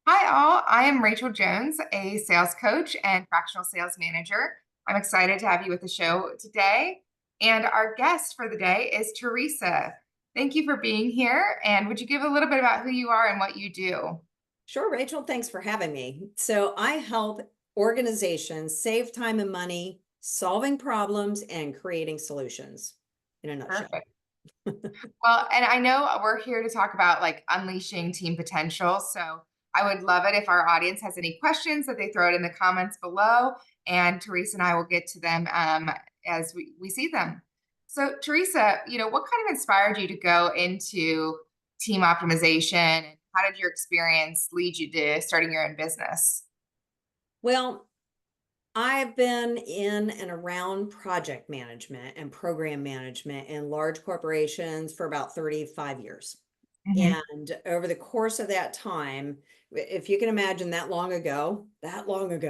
Hi, all. I am Rachel Jones, a sales coach and fractional sales manager. I'm excited to have you with the show today. And our guest for the day is Teresa. Thank you for being here. And would you give a little bit about who you are and what you do? Sure, Rachel, thanks for having me. So I help organizations save time and money, solving problems and creating solutions in a nutshell. Perfect. Well, and I know we're here to talk about like unleashing team potential. So I would love it if our audience has any questions that they throw it in the comments below, and Teresa and I will get to them as we see them. So, Teresa, what kind of inspired you to go into team optimization, and how did your experience lead you to starting your own business? Well, I've been in and around project management and program management in large corporations for about 35 years. Hmm. And over the course of that time, if you can imagine that long ago, there wasn't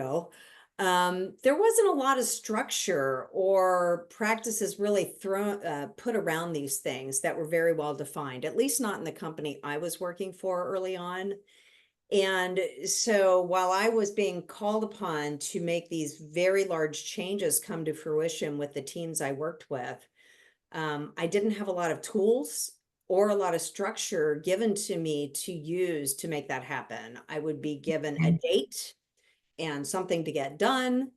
a lot of structure or practices really put around these things that were very well defined, at least not in the company I was working for early on. And so while I was being called upon to make these very large changes come to fruition with the teams I worked with, I didn't have a lot of tools or a lot of structure given to me to use to make that happen. I would be given a date and something to get done,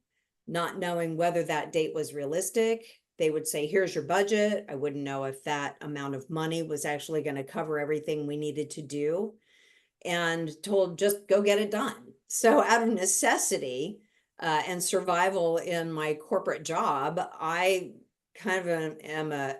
not knowing whether that date was realistic. They would say, here's your budget. I wouldn't know if that amount of money was actually going to cover everything we needed to do, and told just go get it done. So out of necessity and survival in my corporate job, I kind of am a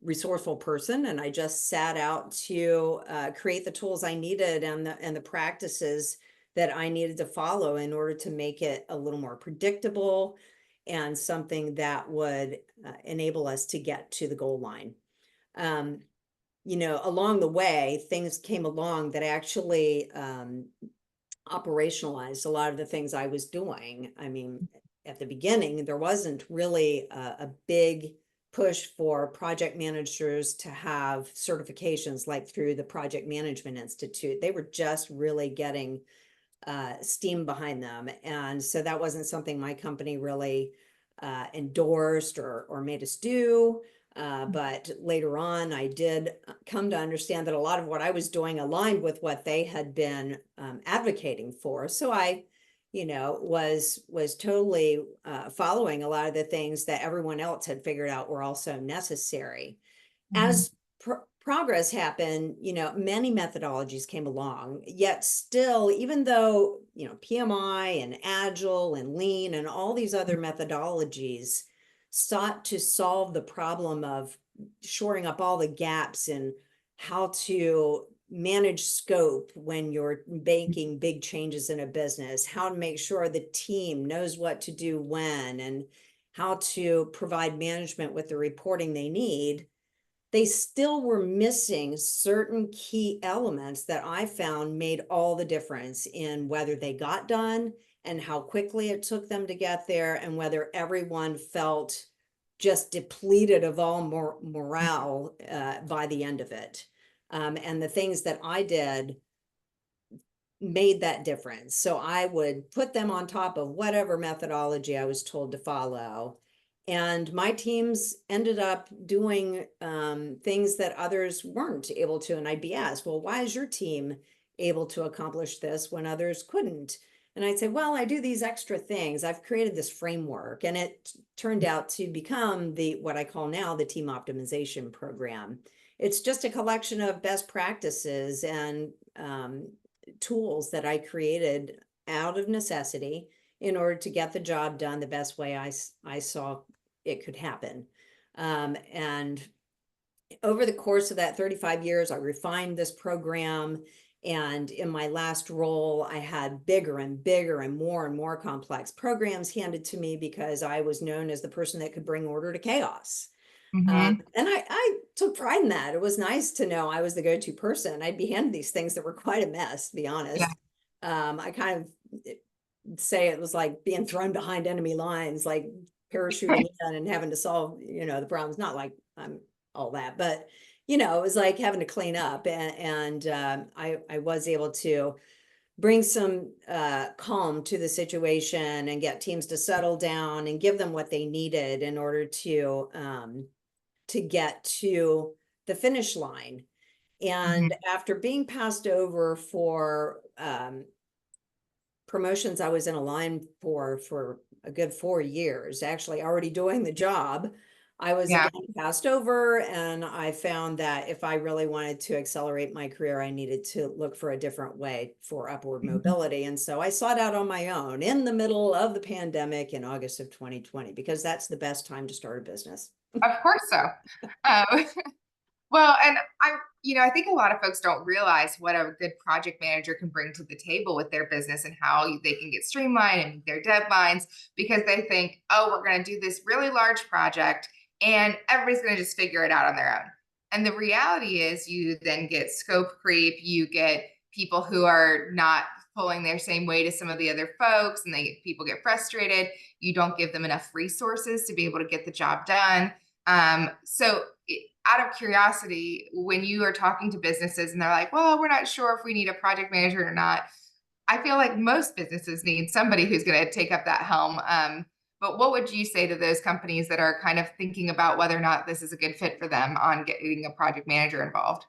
resourceful person, and I just sat out to create the tools I needed and the practices that I needed to follow in order to make it a little more predictable and something that would enable us to get to the goal line. Um, Along the way, things came along that actually operationalized a lot of the things I was doing. I mean, at the beginning, there wasn't really a big push for project managers to have certifications like through the Project Management Institute. They were just really getting steam behind them. And so that wasn't something my company really endorsed or made us do. But later on, I did come to understand that a lot of what I was doing aligned with what they had been advocating for. So I, was totally following a lot of the things that everyone else had figured out were also necessary. Hmm. As progress happened, many methodologies came along, yet still, even though, PMI and Agile and Lean and all these other methodologies sought to solve the problem of shoring up all the gaps in how to manage scope when you're making big changes in a business, how to make sure the team knows what to do when, and how to provide management with the reporting they need. They still were missing certain key elements that I found made all the difference in whether they got done and how quickly it took them to get there, and whether everyone felt just depleted of all morale by the end of it. And the things that I did made that difference. So I would put them on top of whatever methodology I was told to follow. And my teams ended up doing things that others weren't able to. And I'd be asked, well, why is your team able to accomplish this when others couldn't? And I'd say, well, I do these extra things. I've created this framework, and it turned out to become what I call now the team optimization program. It's just a collection of best practices and tools that I created out of necessity in order to get the job done the best way I saw it could happen. And over the course of that 35 years, I refined this program. And in my last role, I had bigger and bigger and more complex programs handed to me because I was known as the person that could bring order to chaos. Hmm. And I took pride in that. It was nice to know I was the go-to person. I'd be handed these things that were quite a mess, to be Yeah. honest. I kind of say it was like being thrown behind enemy lines, like parachuting in and having to solve, the problems. Not like I'm all that, but it was like having to clean up. And I was able to bring some calm to the situation and get teams to settle down and give them what they needed in order to get to the finish line. And Mhm. after being passed over for promotions I was in a line for a good 4 years, actually already doing the job, I was Yeah. again passed over, and I found that if I really wanted to accelerate my career, I needed to look for a different way for upward Mhm. mobility. And so I sought out on my own in the middle of the pandemic in August of 2020, because that's the best time to start a business. Of course so. Um, well, and I think a lot of folks don't realize what a good project manager can bring to the table with their business and how they can get streamlined and meet their deadlines because they think, oh, we're going to do this really large project and everybody's going to just figure it out on their own. And the reality is, you then get scope creep, you get people who are not pulling their same weight as some of the other folks, and people get frustrated. You don't give them enough resources to be able to get the job done. So out of curiosity, when you are talking to businesses and they're like, well, we're not sure if we need a project manager or not, I feel like most businesses need somebody who's going to take up that helm. But what would you say to those companies that are kind of thinking about whether or not this is a good fit for them on getting a project manager involved?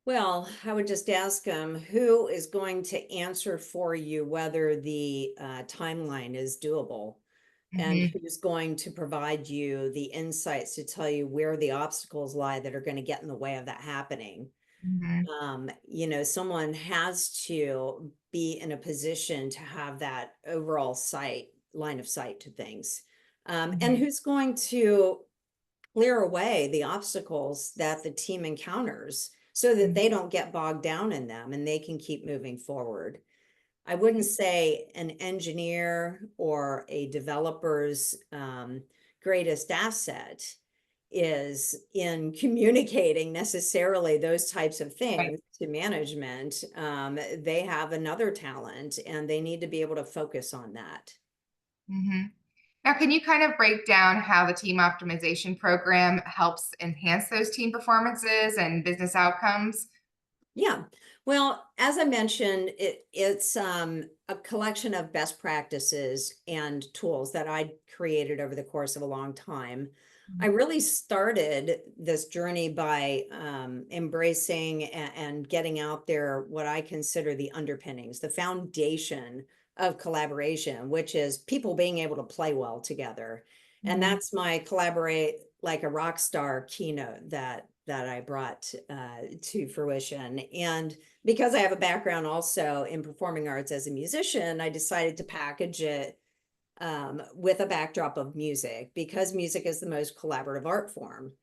Well, I would just ask them who is going to answer for you whether the timeline is doable, and Hmm. who's going to provide you the insights to tell you where the obstacles lie that are going to get in the way of that happening. Hmm. Someone has to be in a position to have that overall line of sight to things. And Hmm. who's going to clear away the obstacles that the team encounters so that they don't get bogged down in them and they can keep moving forward. I wouldn't say an engineer or a developer's greatest asset is in communicating necessarily those types of Right. things to management. They have another talent and they need to be able to focus on that. Hmm. Now, can you kind of break down how the team optimization program helps enhance those team performances and business outcomes? Yeah. Well, as I mentioned, it's a collection of best practices and tools that I created over the course of a long time. I really started this journey by embracing and getting out there what I consider the underpinnings, the foundation of collaboration, which is people being able to play well together. And Hmm. that's my collaborate like a rock star keynote that I brought to fruition. And because I have a background also in performing arts as a musician, I decided to package it with a backdrop of music, because music is the most collaborative art form.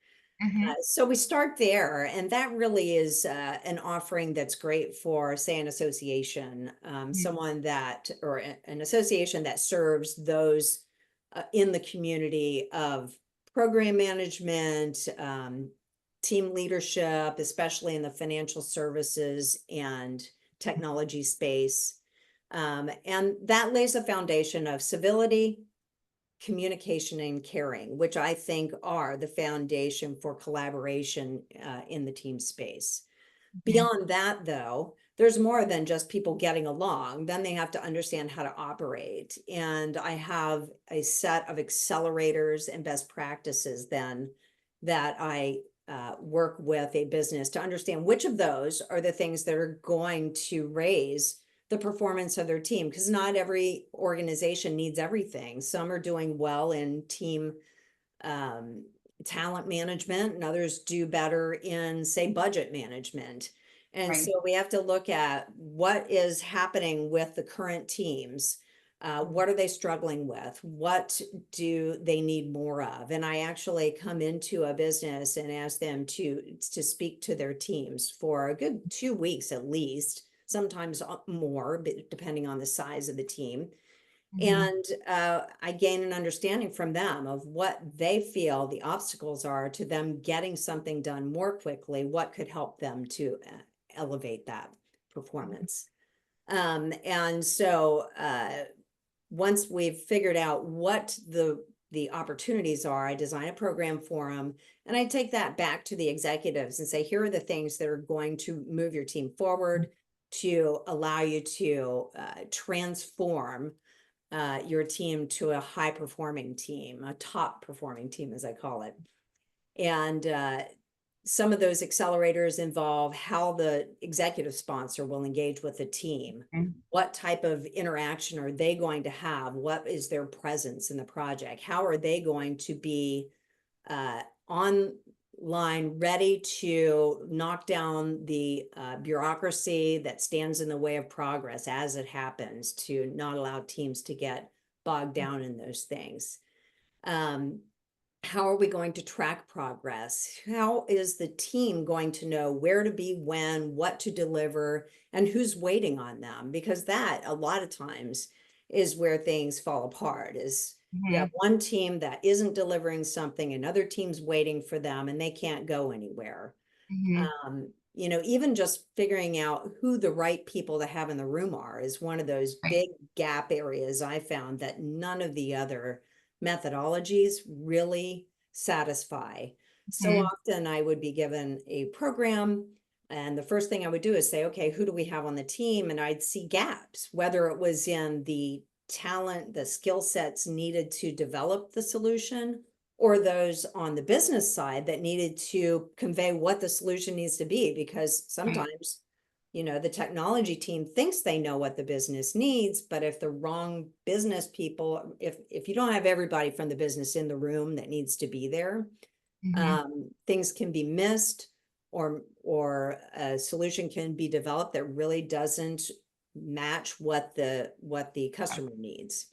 Hmm. So we start there, and that really is an offering that's great for, say, an association, someone that, or an association that serves those in the community of program management, team leadership, especially in the financial services and technology space. And that lays a foundation of civility, communication, and caring, which I think are the foundation for collaboration in the team space. Hmm. Beyond that, though, there's more than just people getting along. Then they have to understand how to operate. And I have a set of accelerators and best practices then that I work with a business to understand which of those are the things that are going to raise the performance of their team, because not every organization needs everything. Some are doing well in team um, talent management, and others do better in, say, budget management. And Right. so we have to look at what is happening with the current teams. What are they struggling with? What do they need more of? And I actually come into a business and ask them to speak to their teams for a good 2 weeks at least, sometimes more, depending on the size of the team. Hmm. And I gain an understanding from them of what they feel the obstacles are to them getting something done more quickly, what could help them to elevate that performance. And so once we've figured out what the opportunities are, I design a program for them, and I take that back to the executives and say, here are the things that are going to move your team forward. to allow you to transform your team to a high performing team, a top performing team, as I call it. And some of those accelerators involve how the executive sponsor will engage with the team. Mhm. What type of interaction are they going to have? What is their presence in the project? How are they going to be online, ready to knock down the bureaucracy that stands in the way of progress as it happens, to not allow teams to get bogged down in those things? Um, how are we going to track progress? How is the team going to know where to be, when, what to deliver, and who's waiting on them? Because that, a lot of times, is where things fall apart, is you have Mhm. one team that isn't delivering something, another team's waiting for them, and they can't go anywhere. Mhm. Even just figuring out who the right people to have in the room are is one of those Right. big gap areas I found that none of the other methodologies really satisfy. So Mhm. often I would be given a program, and the first thing I would do is say, okay, who do we have on the team? And I'd see gaps, whether it was in the talent, the skill sets needed to develop the solution, or those on the business side that needed to convey what the solution needs to be. Because Right. sometimes, the technology team thinks they know what the business needs, but if the wrong business people, if you don't have everybody from the business in the room that needs to be there, Mhm. things can be missed, or a solution can be developed that really doesn't match what the customer needs.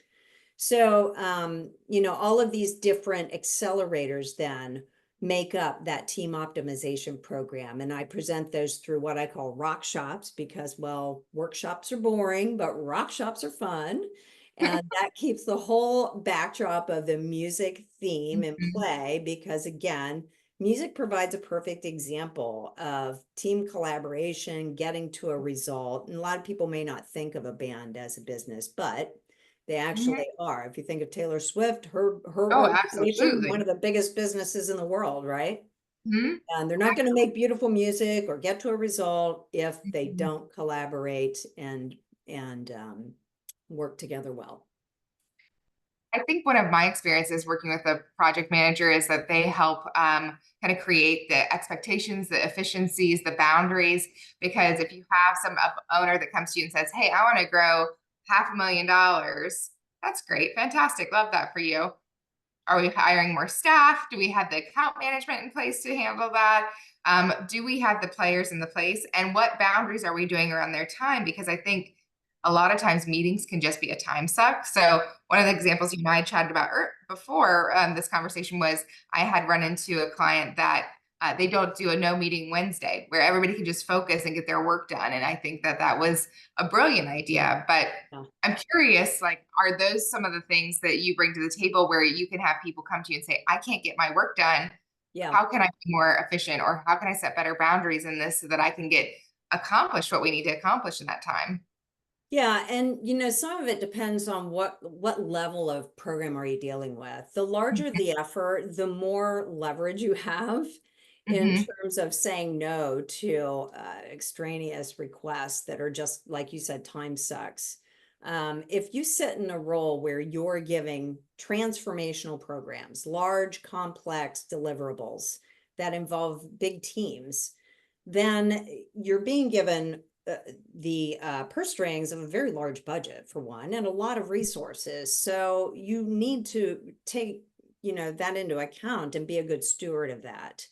So, all of these different accelerators then make up that team optimization program. And I present those through what I call rock shops because, well, workshops are boring, but rock shops are fun. And that keeps the whole backdrop of the music theme in Mhm. play because, again, music provides a perfect example of team collaboration, getting to a result. And a lot of people may not think of a band as a business, but they Mhm. actually are. If you think of Taylor Swift, her Oh, organization, one absolutely. of the biggest businesses in the world, right? Mhm. And they're not going to make beautiful music or get to a result if they Mhm. don't collaborate and work together well. I think one of my experiences working with a project manager is that they help kind of create the expectations, the efficiencies, the boundaries. Because if you have some owner that comes to you and says, "Hey, I want to grow $500,000," that's great, fantastic, love that for you. Are we hiring more staff? Do we have the account management in place to handle that? Do we have the players in the place? And what boundaries are we doing around their time? Because I think a lot of times meetings can just be a time suck. So one of the examples you and I chatted about before this conversation was I had run into a client that they don't do a no meeting Wednesday where everybody can just focus and get their work done. And I think that that was a brilliant idea. But Yeah. I'm curious, like, are those some of the things that you bring to the table where you can have people come to you and say, I can't get my work done. Yeah. How can I be more efficient? Or how can I set better boundaries in this so that I can get accomplished what we need to accomplish in that time? Yeah, and some of it depends on what level of program are you dealing with. The larger the effort, the more leverage you have in Mm-hmm. terms of saying no to extraneous requests that are just, like you said, time sucks. If you sit in a role where you're giving transformational programs, large, complex deliverables that involve big teams, then you're being given the purse strings of a very large budget for one, and a lot of resources. So you need to take, that into account and be a good steward of that.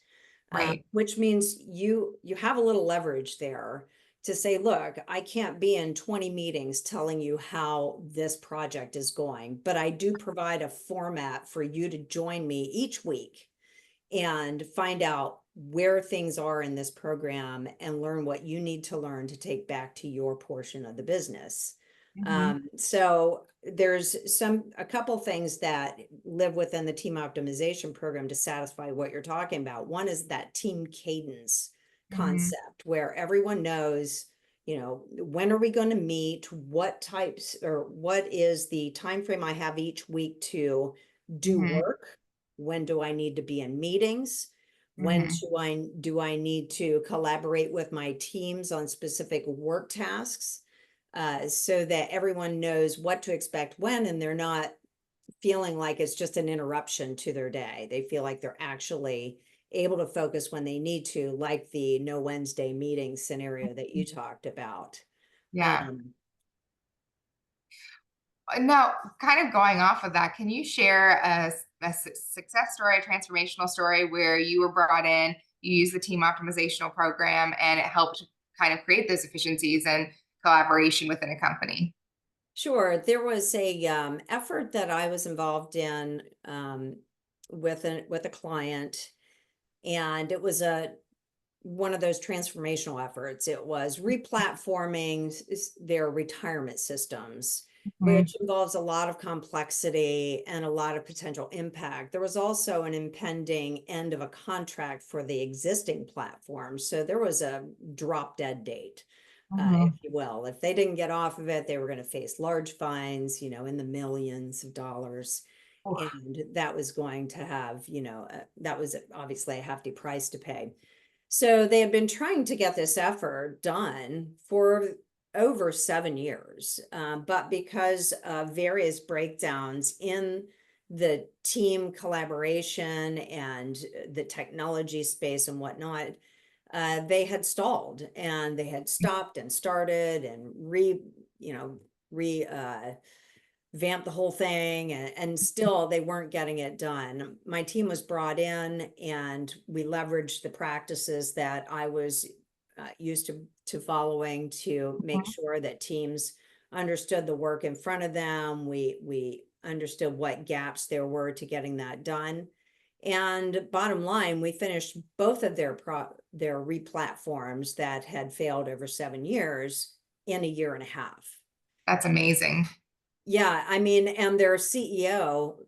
Right. Which means you have a little leverage there to say, look, I can't be in 20 meetings telling you how this project is going, but I do provide a format for you to join me each week and find out where things are in this program and learn what you need to learn to take back to your portion of the business. Mm-hmm. So there's a couple things that live within the team optimization program to satisfy what you're talking about. One is that team cadence Mm-hmm. concept where everyone knows, when are we going to meet, what types, or what is the time frame I have each week to do Mm-hmm. work, when do I need to be in meetings? When Mhm. do I need to collaborate with my teams on specific work tasks? So that everyone knows what to expect when, and they're not feeling like it's just an interruption to their day. They feel like they're actually able to focus when they need to, like the no Wednesday meeting scenario that you talked about. Yeah. Um, Now, kind of going off of that, can you share success story, a transformational story where you were brought in, you used the team optimizational program, and it helped kind of create those efficiencies and collaboration within a company? Sure. There was a effort that I was involved in with a client, and it was a one of those transformational efforts. It was replatforming their retirement systems, Mhm. which involves a lot of complexity and a lot of potential impact. There was also an impending end of a contract for the existing platform. So there was a drop dead date, if Mhm. you will. If they didn't get off of it, they were going to face large fines, in the millions of dollars. Oof. And that was going to have, that was obviously a hefty price to pay. So they have been trying to get this effort done for over 7 years, but because of various breakdowns in the team collaboration and the technology space and whatnot, they had stalled and they had stopped and started and you know, re vamp the whole thing, and still they weren't getting it done. My team was brought in and we leveraged the practices that I was used to following to make Mhm. sure that teams understood the work in front of them. We understood what gaps there were to getting that done. And bottom line, we finished both of their replatforms that had failed over 7 years in a year and a half. That's amazing. Yeah, I mean, and their CEO,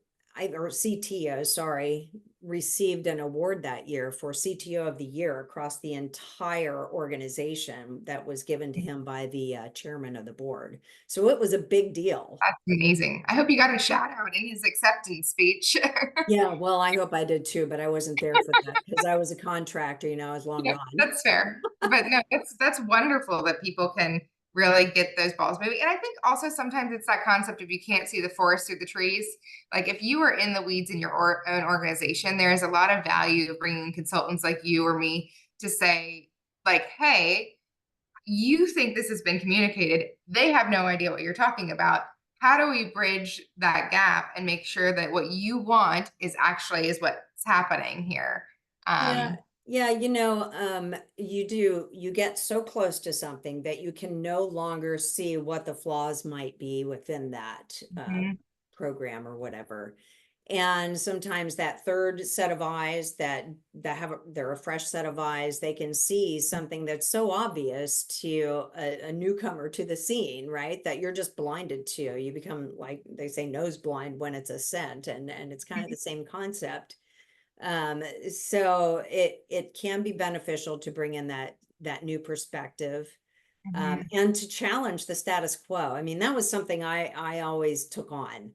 or CTO, sorry, received an award that year for CTO of the year across the entire organization that was given to him by the chairman of the board. So it was a big deal. That's amazing. I hope you got a shout out in his acceptance speech. Yeah, well, I hope I did too, but I wasn't there for that because I was a contractor, I was long Yeah, gone. that's fair. But no, that's wonderful that people can really get those balls moving. And I think also sometimes it's that concept of you can't see the forest through the trees. Like if you are in the weeds in your own organization, there is a lot of value of bringing in consultants like you or me to say, like, hey, you think this has been communicated. They have no idea what you're talking about. How do we bridge that gap and make sure that what you want is what's happening here? Yeah, Um, yeah, you get so close to something that you can no longer see what the flaws might be within that mhm, program or whatever. And sometimes that third set of eyes they're a fresh set of eyes, they can see something that's so obvious to a newcomer to the scene, right? That you're just blinded to. You become, like they say, nose blind when it's a scent, and it's kind of the same concept. So it can be beneficial to bring in that new perspective, mhm. and to challenge the status quo. I mean, that was something I always took on.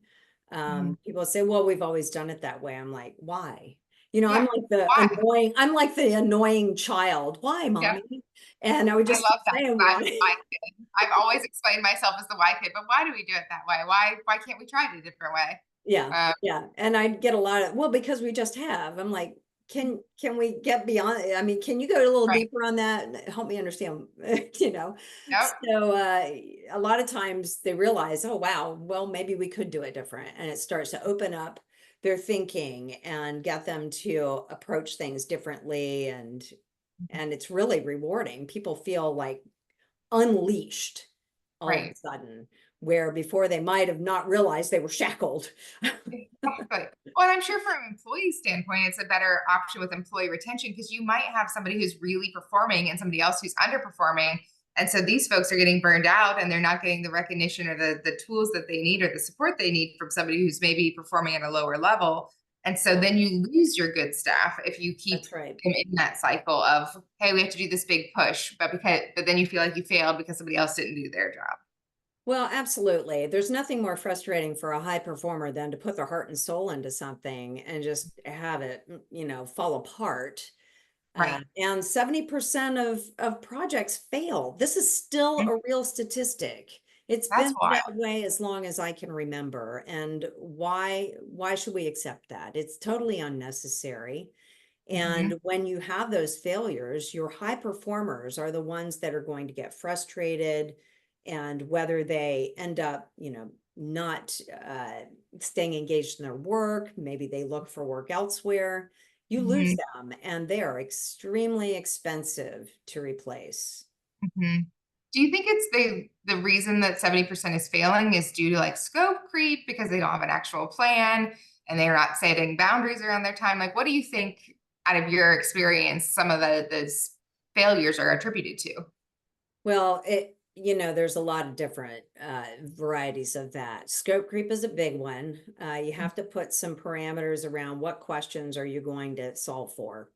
Mhm. People say, well, we've always done it that way. I'm like, why? Yeah. Why? I'm like the annoying child. Why, Yeah. mommy? And I would I just keep love that. saying I'm the why. why kid. I've always explained myself as the why kid, but why do we do it that way? Why can't we try it a different way? Yeah, Um, yeah. And I'd get a lot of, well, because we just have. I'm like, can we get beyond? I mean, can you go a little right. deeper on that and help me understand? You know. Yep. So a lot of times they realize, oh wow, well maybe we could do it different, and it starts to open up their thinking and get them to approach things differently, and it's really rewarding. People feel like unleashed all of a Right. sudden, where before they might have not realized they were shackled. Exactly. Well, and I'm sure from an employee standpoint, it's a better option with employee retention because you might have somebody who's really performing and somebody else who's underperforming. And so these folks are getting burned out and they're not getting the recognition or the tools that they need or the support they need from somebody who's maybe performing at a lower level. And so then you lose your good staff if you keep That's right. them in that cycle of, hey, we have to do this big push, but then you feel like you failed because somebody else didn't do their job. Well, absolutely. There's nothing more frustrating for a high performer than to put their heart and soul into something and just have it, fall apart. Right. And 70% of projects fail. This is still Mhm. a real statistic. It's That's been wild. that way as long as I can remember. And why should we accept that? It's totally unnecessary. Mhm. And when you have those failures, your high performers are the ones that are going to get frustrated. And whether they end up, not staying engaged in their work, maybe they look for work elsewhere, you lose Mhm. them and they are extremely expensive to replace. Mhm. Do you think it's the reason that 70% is failing is due to like scope creep because they don't have an actual plan and they're not setting boundaries around their time? Like, what do you think, out of your experience, some of those failures are attributed to? Well, there's a lot of different varieties of that. Scope creep is a big one. You have to put some parameters around what questions are you going to solve for.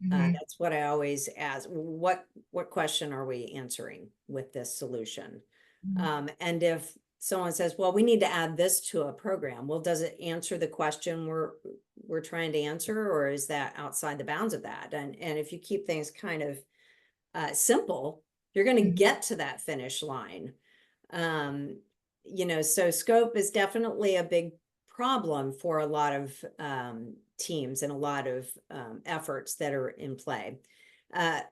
Mhm. That's what I always ask. What question are we answering with this solution? Mhm. And if someone says, "Well, we need to add this to a program," well, does it answer the question we're trying to answer, or is that outside the bounds of that? And if you keep things kind of simple, you're going to Mhm. get to that finish line. Um, so scope is definitely a big problem for a lot of teams and a lot of efforts that are in play.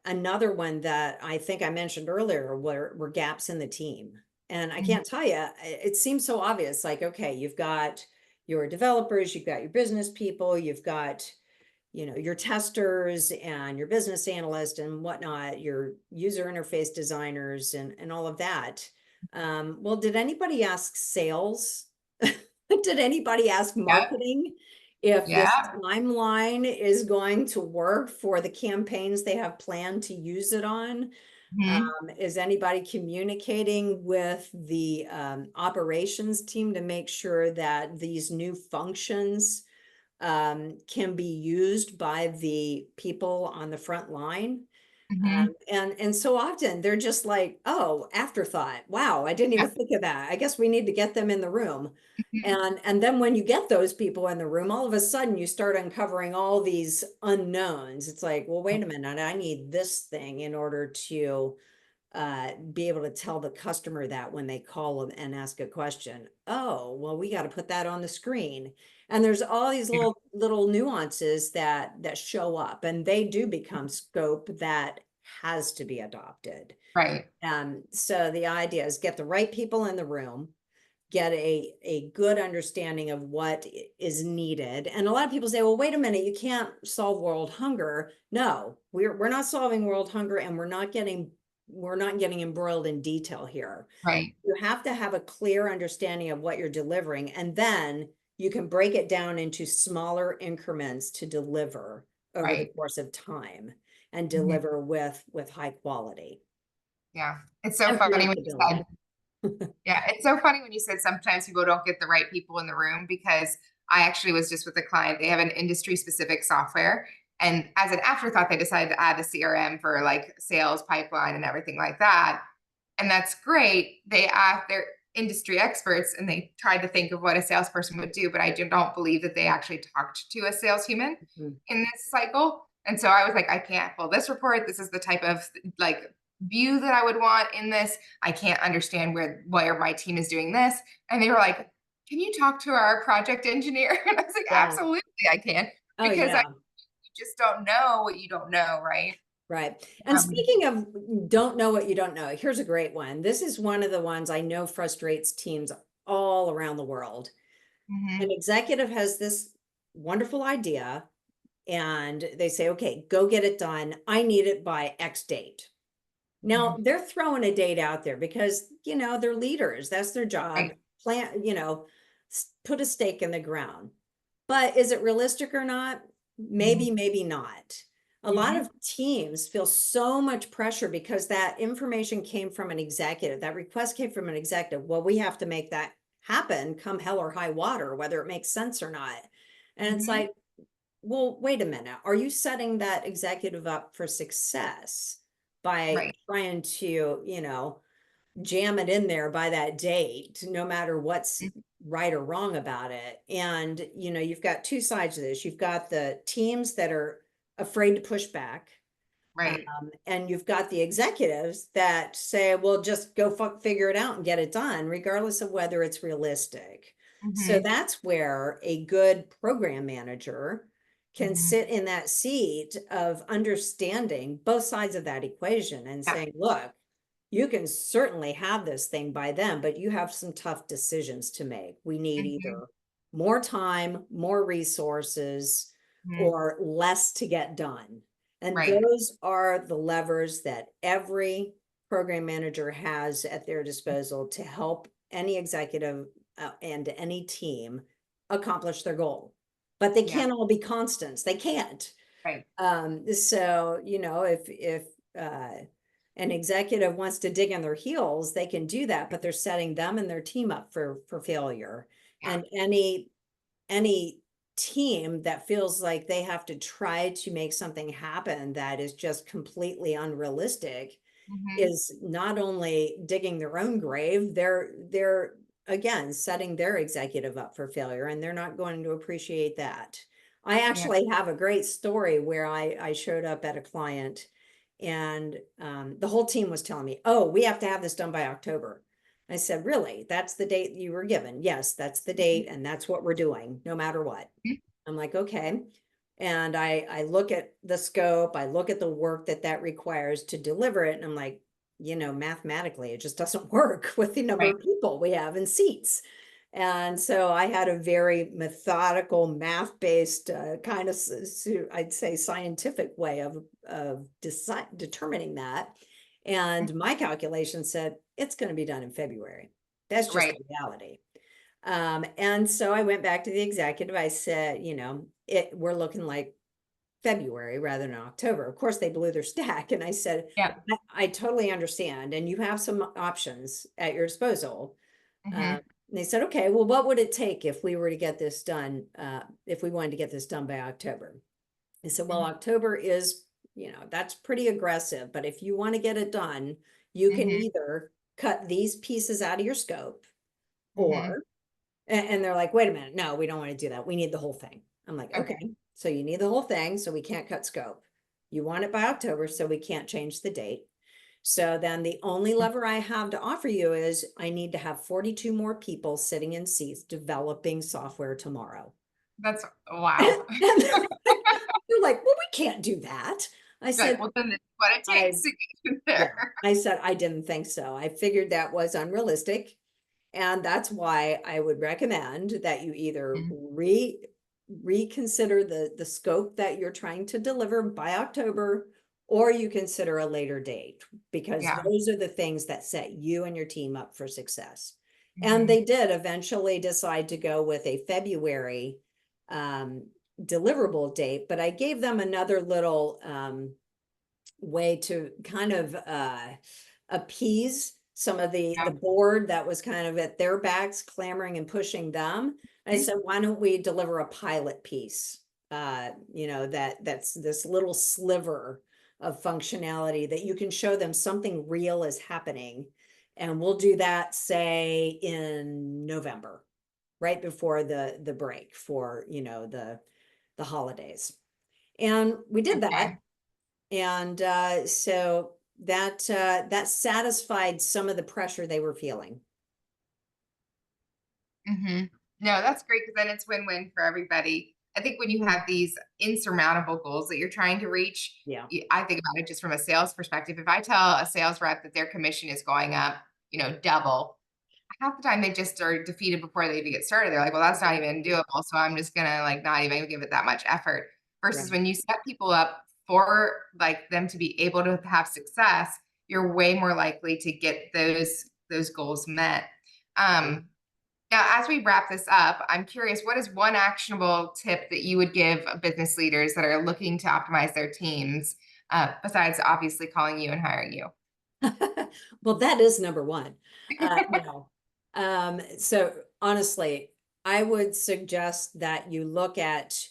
Another one that I think I mentioned earlier were gaps in the team. And I Mhm. can't tell you, it seems so obvious. Like, okay, you've got your developers, you've got your business people, you've got your testers and your business analyst and whatnot, your user interface designers and all of that. Well, did anybody ask sales? Did anybody ask Yep. marketing if this Yeah. timeline is going to work for the campaigns they have planned to use it on? Mhm. Is anybody communicating with the operations team to make sure that these new functions can be used by the people on the front line? Mhm. And so often they're just like, oh, afterthought. Wow, I didn't even Yep. think of that. I guess we need to get them in the room. Mhm. And then when you get those people in the room, all of a sudden you start uncovering all these unknowns. It's like, well, wait a minute, I need this thing in order to be able to tell the customer that when they call them and ask a question. Oh, well, we got to put that on the screen. And there's all these Yeah. little nuances that show up, and they do become scope that has to be adopted. Right. So the idea is get the right people in the room, get a good understanding of what is needed. And a lot of people say, well, wait a minute, you can't solve world hunger. No, we're not solving world hunger, and we're not getting embroiled in detail here. Right. You have to have a clear understanding of what you're delivering, and then you can break it down into smaller increments to deliver over the Right. course of time and Mhm. deliver with high quality Yeah. It's so and funny when you predictability. said, yeah, it's so funny when you said sometimes people don't get the right people in the room because I actually was just with a client. They have an industry specific software. And as an afterthought, they decided to add the CRM for like sales pipeline and everything like that. And that's great. They're industry experts and they tried to think of what a salesperson would do, but don't believe that they actually talked to a sales human Mhm. in this cycle. And so I was like, I can't pull this report. This is the type of like view that I would want in this. I can't understand where my team is doing this. And they were like, can you talk to our project engineer? And I was like, Yeah. absolutely I can, Oh, because yeah. you just don't know what you don't know, right? Right. And Um, speaking of don't know what you don't know, here's a great one. This is one of the ones I know frustrates teams all around the world. An mhm. executive has this wonderful idea and they say, okay, go get it done. I need it by X date. Now Mhm. they're throwing a date out there because, they're leaders. That's their job. Right. Plant, put a stake in the ground. But is it realistic or not? Mhm. Maybe, maybe not. A lot Mhm. of teams feel so much pressure because that information came from an executive. That request came from an executive. Well, we have to make that happen come hell or high water, whether it makes sense or not. And it's Mhm. like, well, wait a minute. Are you setting that executive up for success by Right. trying to, jam it in there by that date, no matter what's Mhm. right or wrong about it? And, you've got two sides of this. You've got the teams that are afraid to push back, Right. And you've got the executives that say, well, just go figure it out and get it done, regardless of whether it's realistic. So Mm-hmm. that's where a good program manager can Mm-hmm. sit in that seat of understanding both sides of that equation and Yeah. saying, look, you can certainly have this thing by then, but you have some tough decisions to make. We need Mm-hmm. either more time, more resources, Mm-hmm. or less to get done. And Right. those are the levers that every program manager has at their disposal to help any executive and any team accomplish their goal. But they Yeah. can't all be constants. They can't. Right. So, if an executive wants to dig in their heels, they can do that, but they're setting them and their team up for failure. Yeah. And any team that feels like they have to try to make something happen that is just completely unrealistic Mm-hmm. is not only digging their own grave, they're again setting their executive up for failure, and they're not going to appreciate that. I Yeah. actually have a great story where I showed up at a client, and the whole team was telling me, oh, we have to have this done by October. I said, really? That's the date you were given? Yes, that's the date, and that's what we're doing, no matter what. Mm-hmm. I'm like, okay. And I look at the scope, I look at the work that requires to deliver it, and I'm like, mathematically, it just doesn't work with the number Right. of people we have in seats. And so I had a very methodical, math-based kind of, I'd say, scientific way of determining that. And my calculation said it's going to be done in February. That's just Right. the reality. And so I went back to the executive. I said, we're looking like February rather than October. Of course, they blew their stack. And I said, Yeah. I totally understand. And you have some options at your disposal. Mm-hmm. And they said, okay, well, what would it take if we were to get this done, if we wanted to get this done by October? I said, well, October is, that's pretty aggressive. But if you want to get it done, you can Mm-hmm. either cut these pieces out of your scope, Mm-hmm. or and they're like, wait a minute, no, we don't want to do that. We need the whole thing. I'm like, Okay. okay, so you need the whole thing, so we can't cut scope. You want it by October, so we can't change the date. So then the only lever I have to offer you is I need to have 42 more people sitting in seats developing software tomorrow. That's And wow. they're like, well, we can't do that. I Like, said, well, then this is what it I, takes to get you yeah, there. I said, I didn't think so. I figured that was unrealistic. And that's why I would recommend that you either Mhm. reconsider the scope that you're trying to deliver by October, or you consider a later date, because Yeah. those are the things that set you and your team up for success. And Mhm. they did eventually decide to go with a February um, deliverable date, but I gave them another little way to kind of appease some of the Yeah. board that was kind of at their backs clamoring and pushing them. I Mhm. said, why don't we deliver a pilot piece? That's this little sliver of functionality that you can show them something real is happening. And we'll do that, say, in November, right before the break for, the holidays. And we did that. Okay. And so that satisfied some of the pressure they were feeling. Mhm. No, that's great because then it's win-win for everybody. I think when you have these insurmountable goals that you're trying to reach, Yeah. I think about it just from a sales perspective. If I tell a sales rep that their commission is going up, double, half the time they just are defeated before they even get started. They're like, well, that's not even doable. So I'm just gonna like not even give it that much effort. Versus Right. when you set people up for like them to be able to have success, you're way more likely to get those goals met. Right. Um, Now, as we wrap this up, I'm curious, what is one actionable tip that you would give business leaders that are looking to optimize their teams, besides obviously calling you and hiring you? Well, that is number one. So honestly, I would suggest that you look at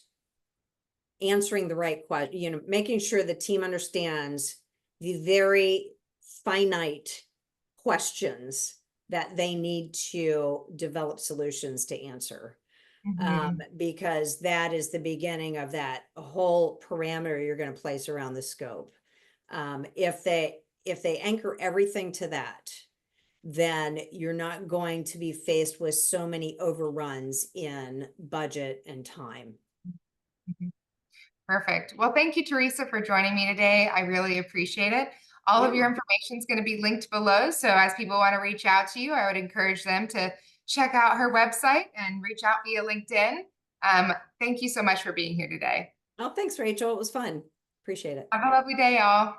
answering the right question, making sure the team understands the very finite questions that they need to develop solutions to answer. Mhm. Because that is the beginning of that whole parameter you're going to place around the scope. If they anchor everything to that, then you're not going to be faced with so many overruns in budget and time. Mhm. Perfect. Well, thank you, Teresa, for joining me today. I really appreciate it. All of your Yeah. information is going to be linked below. So as people want to reach out to you, I would encourage them to check out her website and reach out via LinkedIn. Thank you so much for being here today. Oh, thanks, Rachel. It was fun. Appreciate it. Have a lovely day, y'all.